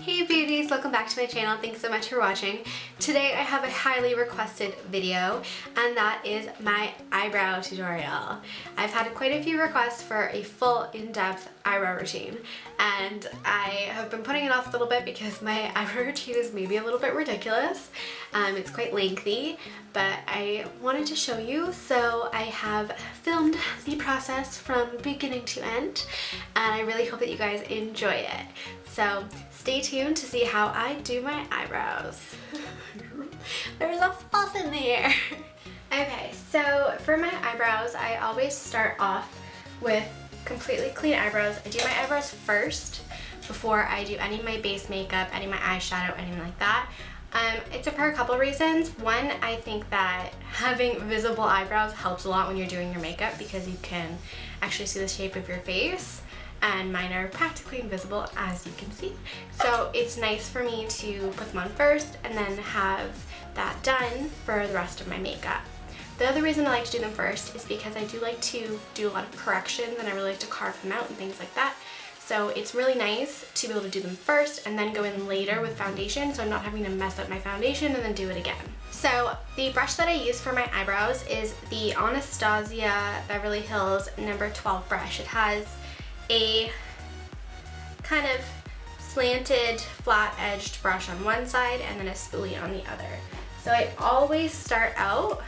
Hey beauties, welcome back to my channel. Thanks so much for watching. Today I have a highly requested video, and that is my eyebrow tutorial. I've had quite a few requests for a full in-depth eyebrow routine, and I have been putting it off a little bit because my eyebrow routine is maybe a little bit ridiculous. It's quite lengthy, but I wanted to show you, so I have filmed the process from beginning to end, and I really hope that you guys enjoy it. So stay tuned to see how I do my eyebrows. There's a fluff in the air. Okay, so for my eyebrows, I always start off with completely clean eyebrows. I do my eyebrows first before I do any of my base makeup, any of my eyeshadow, anything like that. It's for a couple reasons. One, I think that having visible eyebrows helps a lot when you're doing your makeup because you can actually see the shape of your face. And mine are practically invisible, as you can see. So it's nice for me to put them on first and then have that done for the rest of my makeup. The other reason I like to do them first is because I do like to do a lot of corrections and I really like to carve them out and things like that. So it's really nice to be able to do them first and then go in later with foundation, so I'm not having to mess up my foundation and then do it again. So the brush that I use for my eyebrows is the Anastasia Beverly Hills number 12 brush. It has a kind of slanted, flat-edged brush on one side and then a spoolie on the other. So I always start out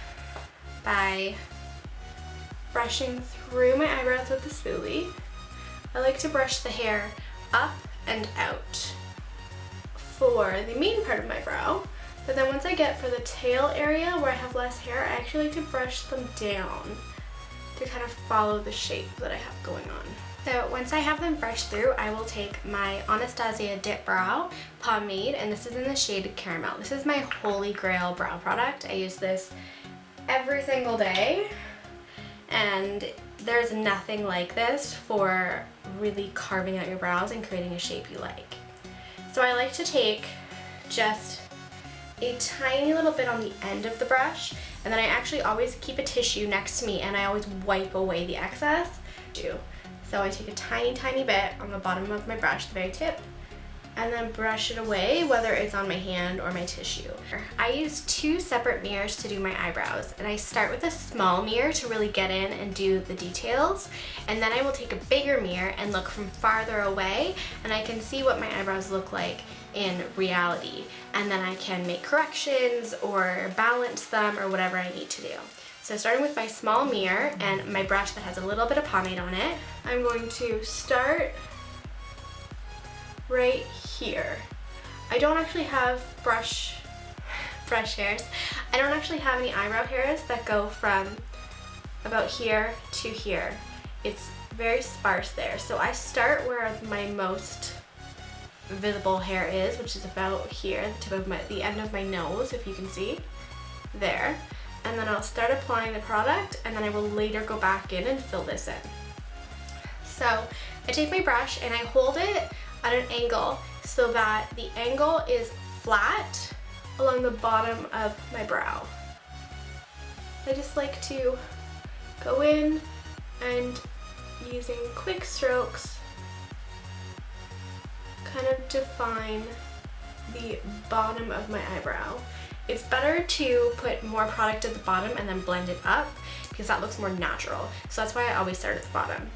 by brushing through my eyebrows with the spoolie. I like to brush the hair up and out for the main part of my brow, but then once I get for the tail area where I have less hair, I actually like to brush them down to kind of follow the shape that I have going on. So once I have them brushed through, I will take my Anastasia Dipbrow pomade, and this is in the shade Caramel. This is my holy grail brow product. I use this every single day, and there's nothing like this for really carving out your brows and creating a shape you like. So I like to take just a tiny little bit on the end of the brush, and then I actually always keep a tissue next to me and I always wipe away the excess. So I take a tiny bit on the bottom of my brush, the very tip, and then brush it away, whether it's on my hand or my tissue. I use two separate mirrors to do my eyebrows, and I start with a small mirror to really get in and do the details, and then I will take a bigger mirror and look from farther away, and I can see what my eyebrows look like in reality, and then I can make corrections or balance them or whatever I need to do. So starting with my small mirror and my brush that has a little bit of pomade on it, I'm going to start right here. I don't actually have brush hairs. I don't actually have any eyebrow hairs that go from about here to here. It's very sparse there. So I start where my most visible hair is, which is about here, the tip of the end of my nose, if you can see, there. And then I'll start applying the product, and then I will later go back in and fill this in. So I take my brush and I hold it at an angle so that the angle is flat along the bottom of my brow. I just like to go in and using quick strokes kind of define the bottom of my eyebrow. It's better to put more product at the bottom and then blend it up because that looks more natural. So that's why I always start at the bottom.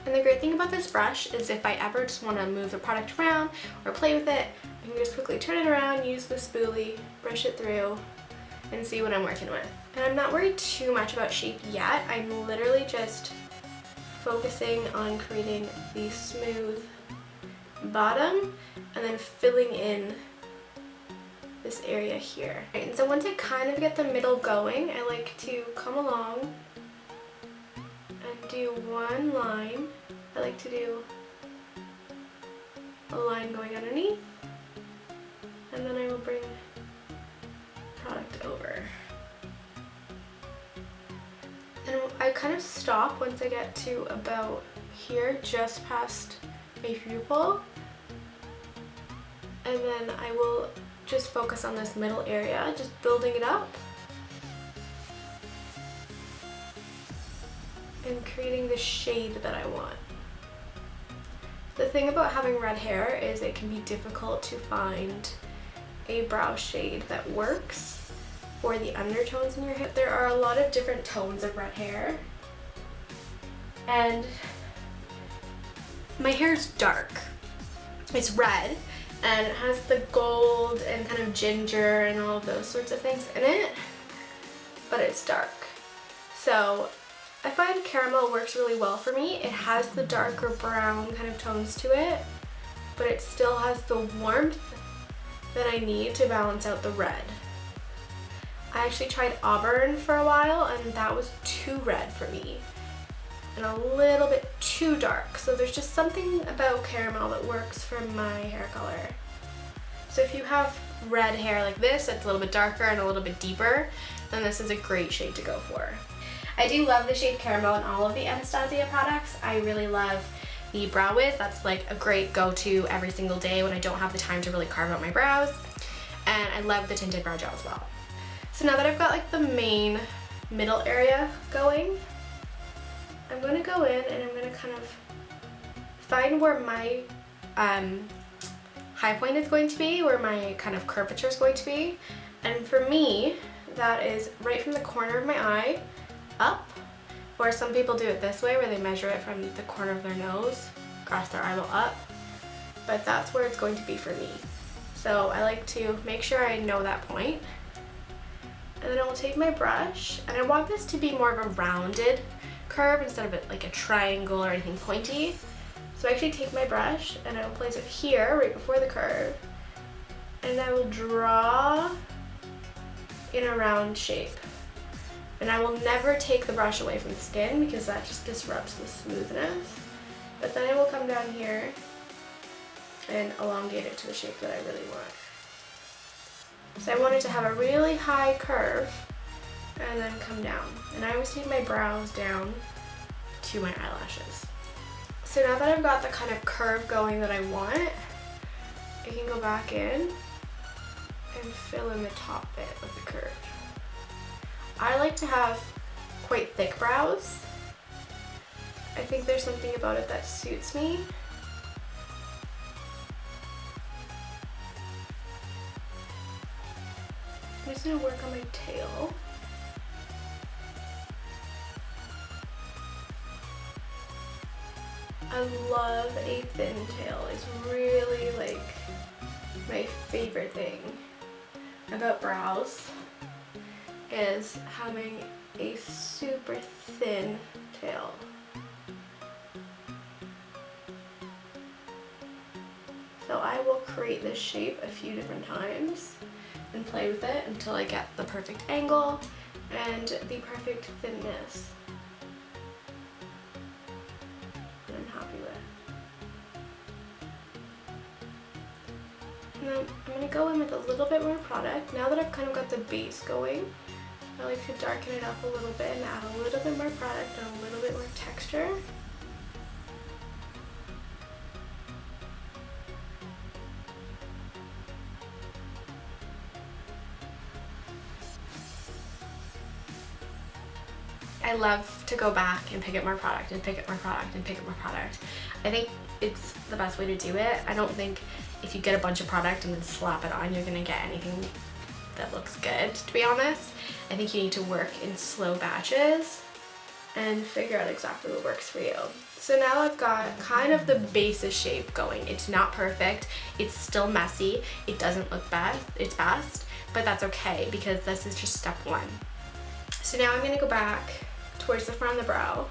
And the great thing about this brush is if I ever just want to move the product around or play with it, I can just quickly turn it around, use the spoolie, brush it through, and see what I'm working with. And I'm not worried too much about shape yet. I'm literally just focusing on creating the smooth bottom and then filling in this area here. Right, and so once I kind of get the middle going, I like to come along and do one line. I like to do a line going underneath, and then I will bring product over. And I kind of stop once I get to about here, just past my pupil, and then I will just focus on this middle area, just building it up. and creating the shade that I want. The thing about having red hair is it can be difficult to find a brow shade that works for the undertones in your hair. There are a lot of different tones of red hair, and my hair's dark. It's red and it has the gold and kind of ginger and all of those sorts of things in it, but it's dark. So I find caramel works really well for me. It has the darker brown kind of tones to it, but it still has the warmth that I need to balance out the red. I actually tried auburn for a while and that was too red for me and a little bit too dark. So there's just something about caramel that works for my hair color. So if you have red hair like this, that's a little bit darker and a little bit deeper, then this is a great shade to go for. I do love the shade caramel in all of the Anastasia products. I really love the Brow Wiz. That's like a great go-to every single day when I don't have the time to really carve out my brows. And I love the tinted brow gel as well. So now that I've got like the main middle area going, I'm going to go in and I'm going to kind of find where my high point is going to be, where my kind of curvature is going to be. And for me, that is right from the corner of my eye up, or some people do it this way where they measure it from the corner of their nose across their eyeball up, but that's where it's going to be for me. So I like to make sure I know that point. And then I will take my brush, and I want this to be more of a rounded curve instead of like a triangle or anything pointy. So I actually take my brush and I will place it here right before the curve, and I will draw in a round shape. And I will never take the brush away from the skin because that just disrupts the smoothness. But then I will come down here and elongate it to the shape that I really want. So I want it to have a really high curve and then come down. And I always take my brows down to my eyelashes. So now that I've got the kind of curve going that I want, I can go back in and fill in the top bit of the curve. I like to have quite thick brows. I think there's something about it that suits me. I'm just going to work on my tail. I love a thin tail. It's really like my favorite thing about brows is having a super thin tail. So I will create this shape a few different times and play with it until I get the perfect angle and the perfect thinness that I'm happy with. And then I'm going to go in with a little bit more product. Now that I've kind of got the base going, I like to darken it up a little bit and add a little bit more product and a little bit more texture. I love to go back and pick up more product and pick up more product and pick up more product. I think it's the best way to do it. I don't think if you get a bunch of product and then slap it on, you're gonna get anything that looks good, to be honest. I think you need to work in slow batches and figure out exactly what works for you. So now I've got kind of the basis shape going. It's not perfect, it's still messy, it doesn't look bad, it's best, but that's okay because this is just step one. So now I'm gonna go back towards the front of the brow.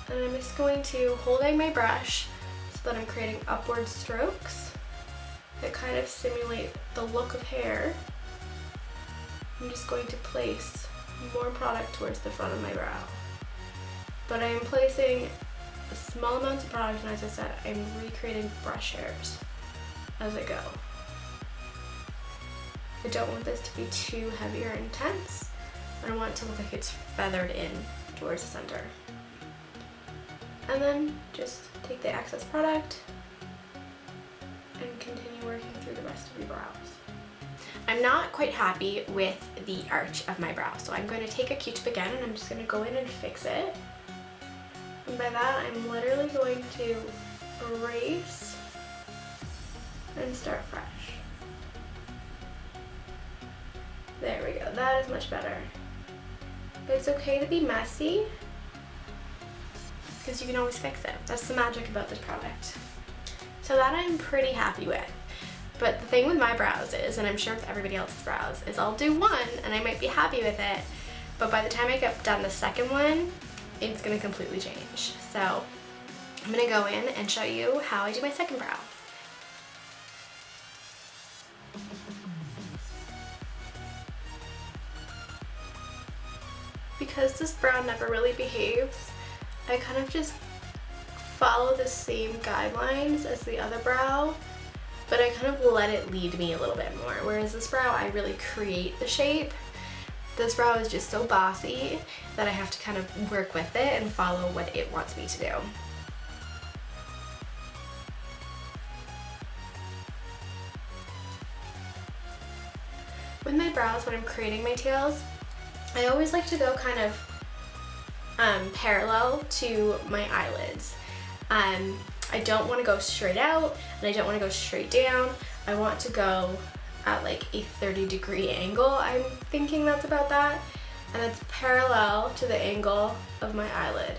And I'm just going to holding my brush so that I'm creating upward strokes that kind of simulate the look of hair. I'm just going to place more product towards the front of my brow. But I am placing small amounts of product, and as I said, I'm recreating brush hairs as I go. I don't want this to be too heavy or intense. I don't want it to look like it's feathered in towards the center. And then just take the excess product and continue working through the rest of your brows. I'm not quite happy with the arch of my brow. So I'm going to take a Q-tip again and I'm just going to go in and fix it. And by that, I'm literally going to erase and start fresh. There we go, that is much better. But it's okay to be messy because you can always fix it. That's the magic about this product. So that I'm pretty happy with. But the thing with my brows is, and I'm sure with everybody else's brows, is I'll do one and I might be happy with it, but by the time I get done the second one, it's gonna completely change. So I'm gonna go in and show you how I do my second brow. Because this brow never really behaves, I kind of just follow the same guidelines as the other brow, but I kind of let it lead me a little bit more. Whereas this brow, I really create the shape. This brow is just so bossy that I have to kind of work with it and follow what it wants me to do. With my brows, when I'm creating my tails, I always like to go kind of parallel to my eyelids. I don't want to go straight out and I don't want to go straight down. I want to go at like a 30-degree angle. I'm thinking that's about that. And it's parallel to the angle of my eyelid.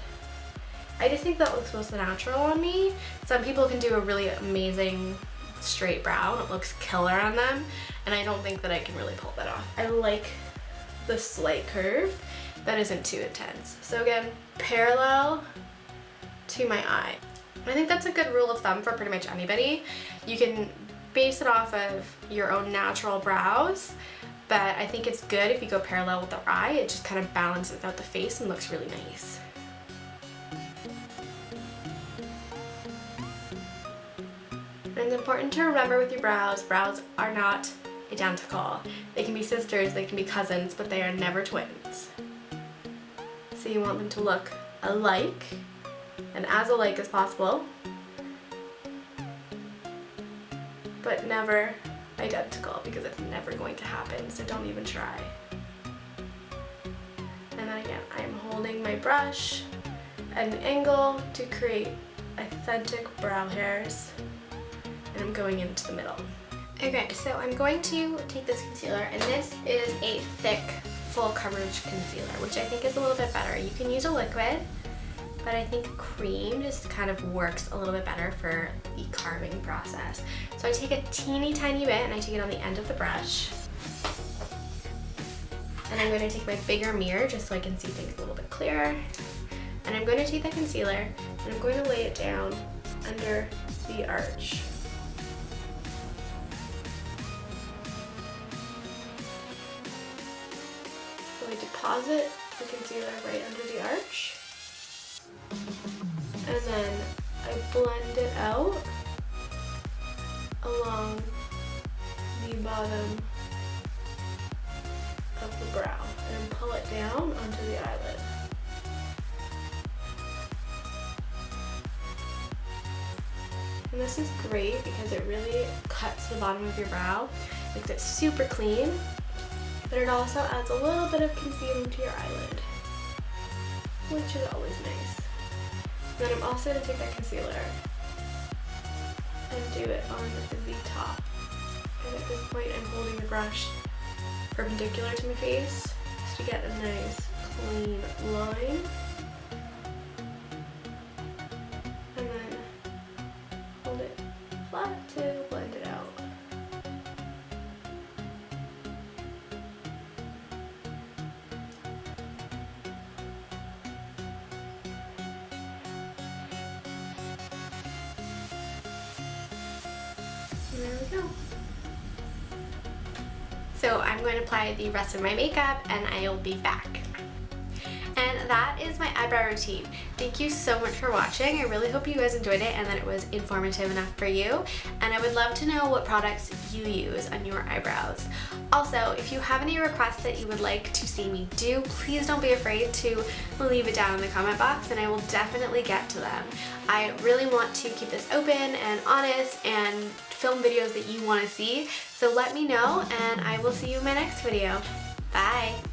I just think that looks most natural on me. Some people can do a really amazing straight brow and it looks killer on them, and I don't think that I can really pull that off. I like the slight curve that isn't too intense. So again, parallel to my eye. I think that's a good rule of thumb for pretty much anybody. You can base it off of your own natural brows, but I think it's good if you go parallel with the eye. It just kind of balances out the face and looks really nice. And it's important to remember with your brows, brows are not identical. They can be sisters, they can be cousins, but they are never twins. So you want them to look alike and as alike as possible, but never identical, because it's never going to happen, so don't even try. And then again, I'm holding my brush at an angle to create authentic brow hairs, and I'm going into the middle. Okay, so I'm going to take this concealer, and this is a thick, full coverage concealer, which I think is a little bit better. You can use a liquid, but I think cream just kind of works a little bit better for the carving process. So I take a teeny tiny bit and I take it on the end of the brush. And I'm going to take my bigger mirror just so I can see things a little bit clearer. And I'm going to take that concealer and I'm going to lay it down under the arch. So I deposit the concealer right under the arch. And then I blend it out along the bottom of the brow and pull it down onto the eyelid. And this is great because it really cuts the bottom of your brow, makes it super clean, but it also adds a little bit of concealing to your eyelid, which is always nice. Then I'm also going to take that concealer and do it on the top. And at this point I'm holding the brush perpendicular to my face just to get a nice clean line. And then hold it flat to blend it out. There we go. So I'm going to apply the rest of my makeup and I'll be back. And that is my eyebrow routine. Thank you so much for watching. I really hope you guys enjoyed it and that it was informative enough for you. And I would love to know what products you use on your eyebrows. Also, if you have any requests that you would like to see me do, please don't be afraid to leave it down in the comment box and I will definitely get to them. I really want to keep this open and honest and film videos that you want to see. So let me know and I will see you in my next video. Bye.